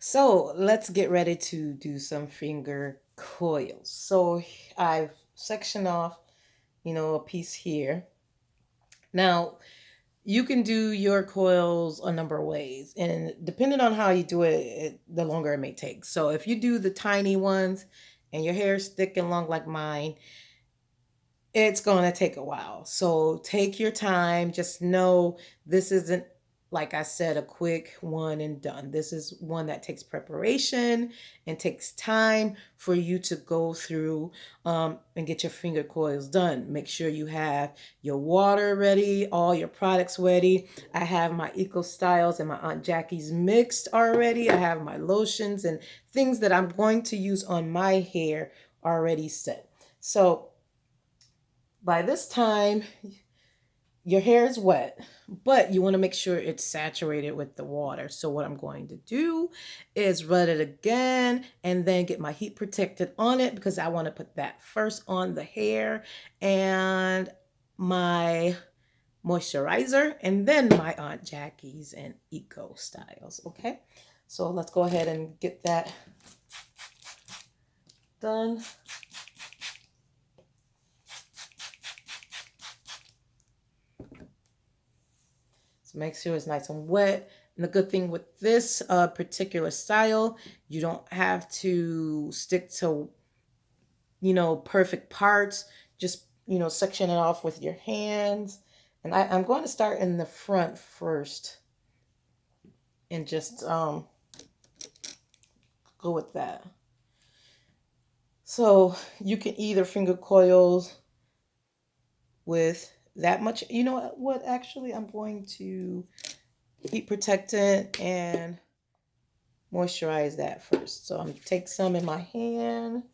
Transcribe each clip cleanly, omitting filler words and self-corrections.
So let's get ready to do some finger coils. So I've sectioned off, a piece here. Now you can do your coils a number of ways, and depending on how you do it, the longer it may take. So if you do the tiny ones and your hair is thick and long like mine, it's going to take a while. So take your time. Just know this isn't, like I said, a quick one and done. This is one that takes preparation and takes time for you to go through and get your finger coils done. Make sure you have your water ready, all your products ready. I have my Eco Styles and my Aunt Jackie's mixed already. I have my lotions and things that I'm going to use on my hair already set. So by this time, your hair is wet, but you want to make sure it's saturated with the water. So what I'm going to do is rub it again and then get my heat protectant on it because I want to put that first on the hair and my moisturizer and then my Aunt Jackie's and Eco Styles. Okay, so let's go ahead and get that done. So make sure it's nice and wet. And the good thing with this particular style, you don't have to stick to, perfect parts. Just, section it off with your hands. And I'm going to start in the front first and just go with that. So you can either finger coils with that much. You know what? Actually, I'm going to heat protectant and moisturize that first. So I'm gonna take some in my hand,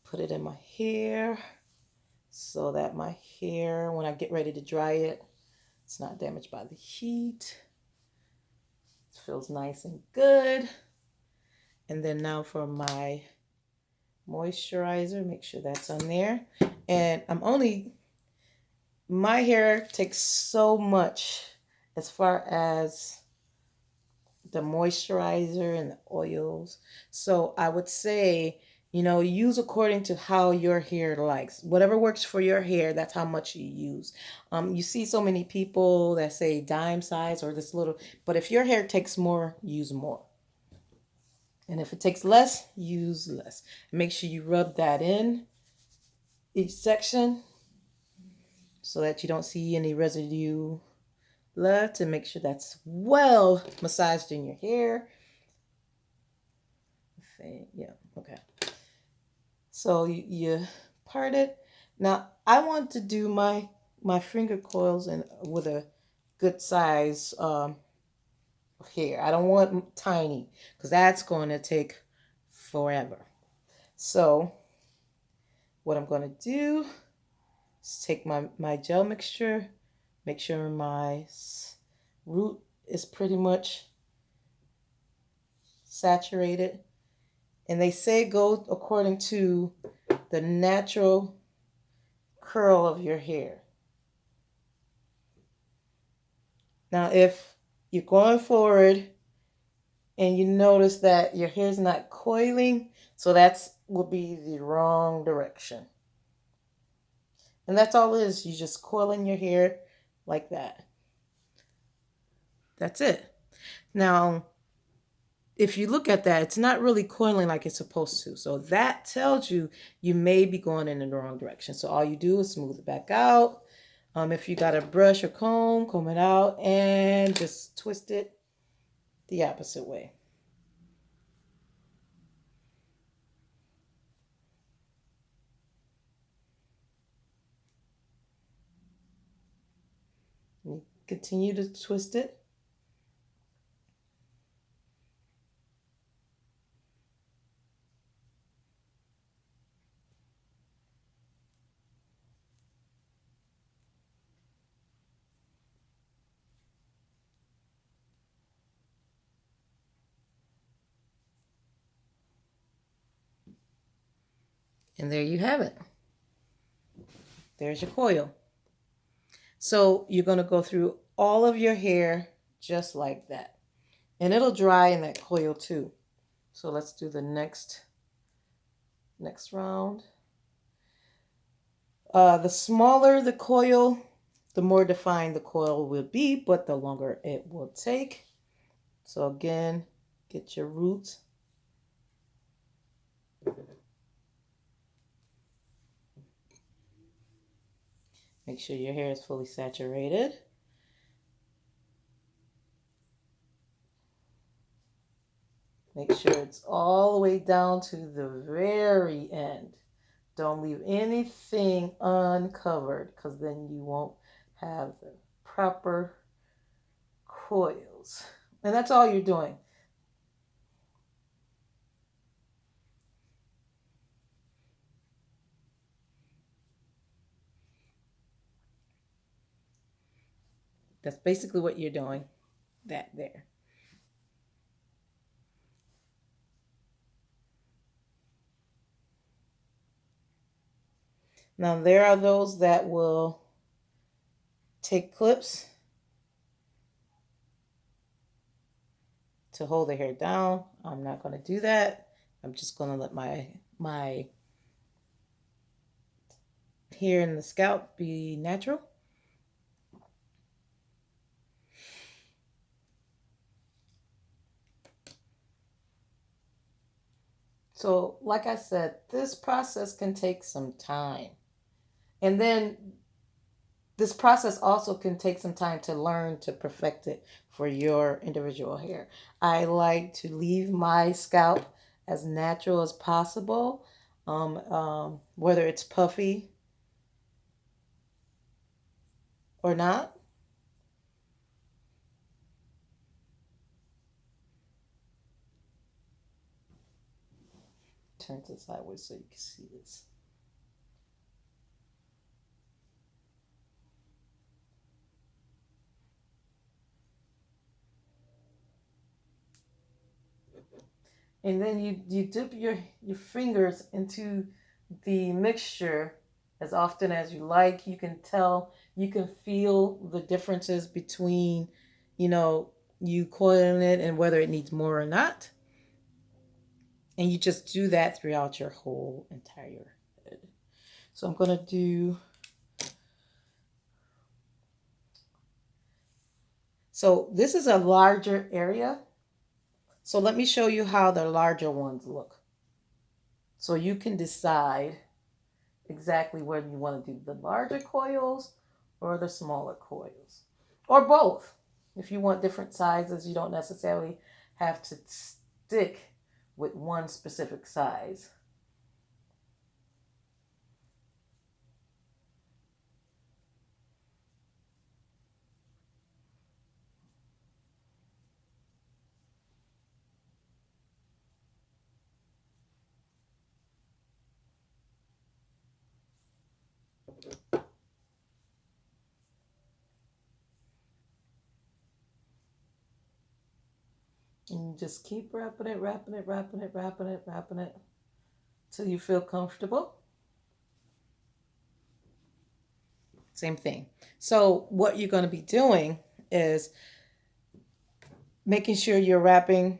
put it in my hair so that my hair, when I get ready to dry it, it's not damaged by the heat. It feels nice and good. And then now for my moisturizer, make sure that's on there. And my hair takes so much as far as the moisturizer and the oils. So I would say, use according to how your hair likes. Whatever works for your hair, that's how much you use. You see so many people that say dime size or this little, but if your hair takes more, use more. And if it takes less, use less. Make sure you rub that in each section so that you don't see any residue left, and make sure that's well massaged in your hair. Yeah, okay. So you part it. Now I want to do my finger coils and with a good size hair. I don't want tiny because that's going to take forever. So what I'm going to do is take my gel mixture, make sure my root is pretty much saturated. And they say go according to the natural curl of your hair. Now, if you're going forward and you notice that your hair is not coiling, so that's would be the wrong direction. And that's all it is. You just coiling your hair like that. That's it. Now, if you look at that, it's not really coiling like it's supposed to. So that tells you you may be going in the wrong direction. So all you do is smooth it back out. If you got a brush or comb it out and just twist it the opposite way. And continue to twist it. And there you have it. There's your coil. So you're going to go through all of your hair just like that. And it'll dry in that coil too. So let's do the next round. The smaller the coil, the more defined the coil will be, but the longer it will take. So again, get your roots. Make sure your hair is fully saturated. Make sure it's all the way down to the very end. Don't leave anything uncovered because then you won't have the proper coils. And that's all you're doing. That's basically what you're doing. That there. Now there are those that will take clips to hold the hair down. I'm not going to do that. I'm just going to let my hair in the scalp be natural. So, like I said, this process can take some time. And then this process also can take some time to learn to perfect it for your individual hair. I like to leave my scalp as natural as possible, whether it's puffy or not. Turn it sideways so you can see this. And then you dip your fingers into the mixture as often as you like. You can tell, you can feel the differences between, you know, you coiling it and whether it needs more or not. And you just do that throughout your whole entire head. So I'm going to do, so this is a larger area. So let me show you how the larger ones look. So you can decide exactly whether you want to do the larger coils or the smaller coils, or both. If you want different sizes, you don't necessarily have to stick with one specific size. And you just keep wrapping it, wrapping it, wrapping it, wrapping it, wrapping it till you feel comfortable. Same thing. So what you're going to be doing is making sure you're wrapping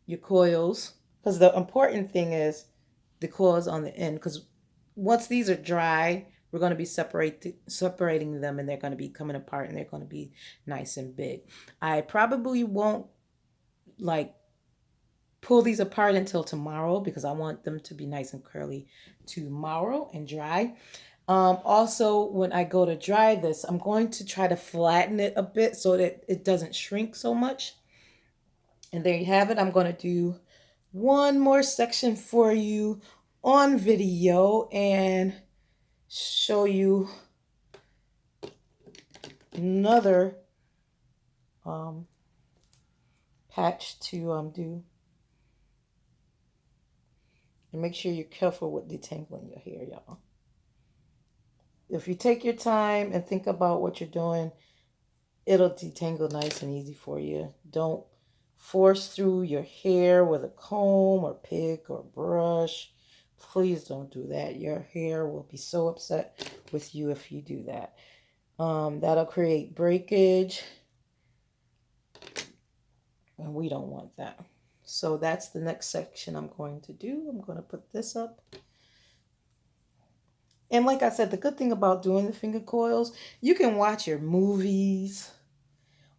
your coils, because the important thing is the coils on the end, because once these are dry, we're going to be separating them, and they're going to be coming apart, and they're going to be nice and big. I probably won't like pull these apart until tomorrow because I want them to be nice and curly tomorrow and dry. Also, when I go to dry this, I'm going to try to flatten it a bit so that it doesn't shrink so much. And there you have it. I'm going to do one more section for you on video and show you another patch to do. And make sure you're careful with detangling your hair, y'all. If you take your time and think about what you're doing, it'll detangle nice and easy for you. Don't force through your hair with a comb or pick or brush. Please don't do that. Your hair will be so upset with you if you do that. That'll create breakage. And we don't want that. So that's the next section I'm going to do. I'm going to put this up. And like I said, the good thing about doing the finger coils, you can watch your movies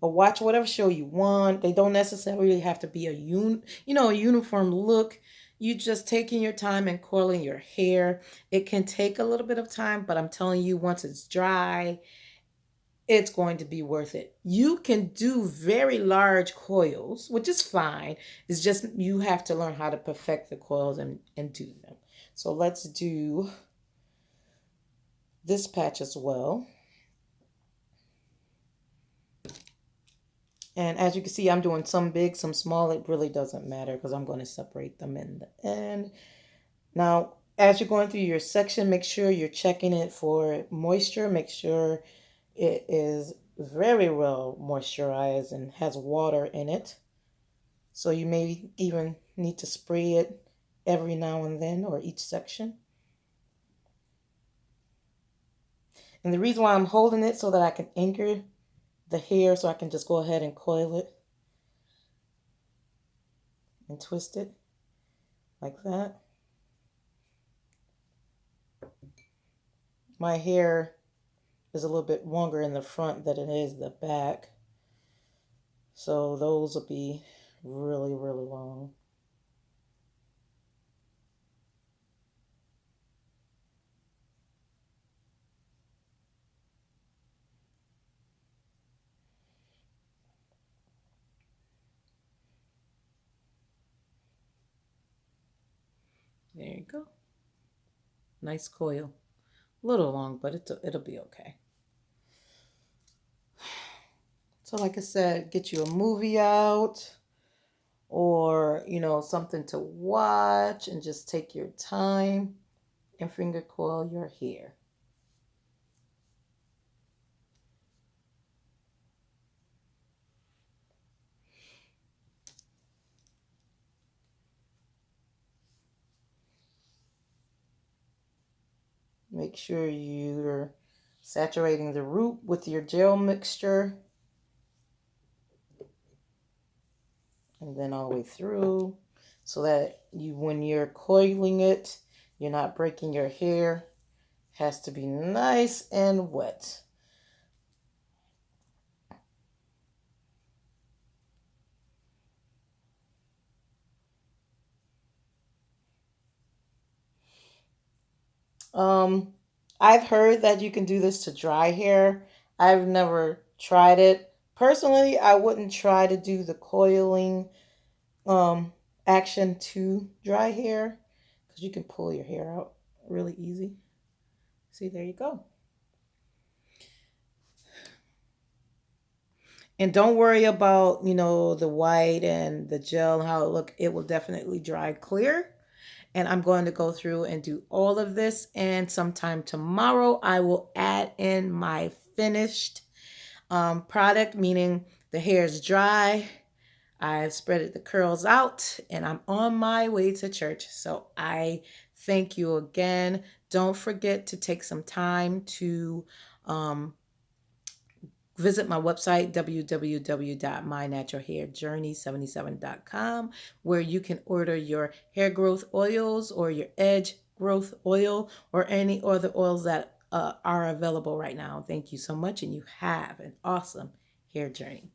or watch whatever show you want. They don't necessarily have to be a uniform look. You just taking your time and coiling your hair. It can take a little bit of time, but I'm telling you, once it's dry, it's going to be worth it. You can do very large coils, which is fine. It's just you have to learn how to perfect the coils and do them. So let's do this patch as well. And as you can see, I'm doing some big, some small. It really doesn't matter because I'm going to separate them in the end. Now, as you're going through your section, make sure you're checking it for moisture. Make sure it is very well moisturized and has water in it. So you may even need to spray it every now and then or each section. And the reason why I'm holding it so that I can anchor the hair so I can just go ahead and coil it and twist it like that. My hair is a little bit longer in the front than it is the back. So those will be really, really long. There you go. Nice coil. A little long, but it'll be okay. So like I said, get you a movie out or, something to watch and just take your time and finger coil your hair. Make sure you're saturating the root with your gel mixture. And then all the way through so that when you're coiling it, you're not breaking your hair. It has to be nice and wet. Um, I've heard that you can do this to dry hair. I've never tried it. Personally, I wouldn't try to do the coiling action to dry hair because you can pull your hair out really easy. See, there you go. And don't worry about, the white and the gel, how it look. It will definitely dry clear. And I'm going to go through and do all of this. And sometime tomorrow, I will add in my finished product, meaning the hair is dry. I've spread the curls out and I'm on my way to church. So I thank you again. Don't forget to take some time to visit my website, www.mynaturalhairjourney77.com, where you can order your hair growth oils or your edge growth oil or any other oils that are available right now. Thank you so much, and you have an awesome hair journey.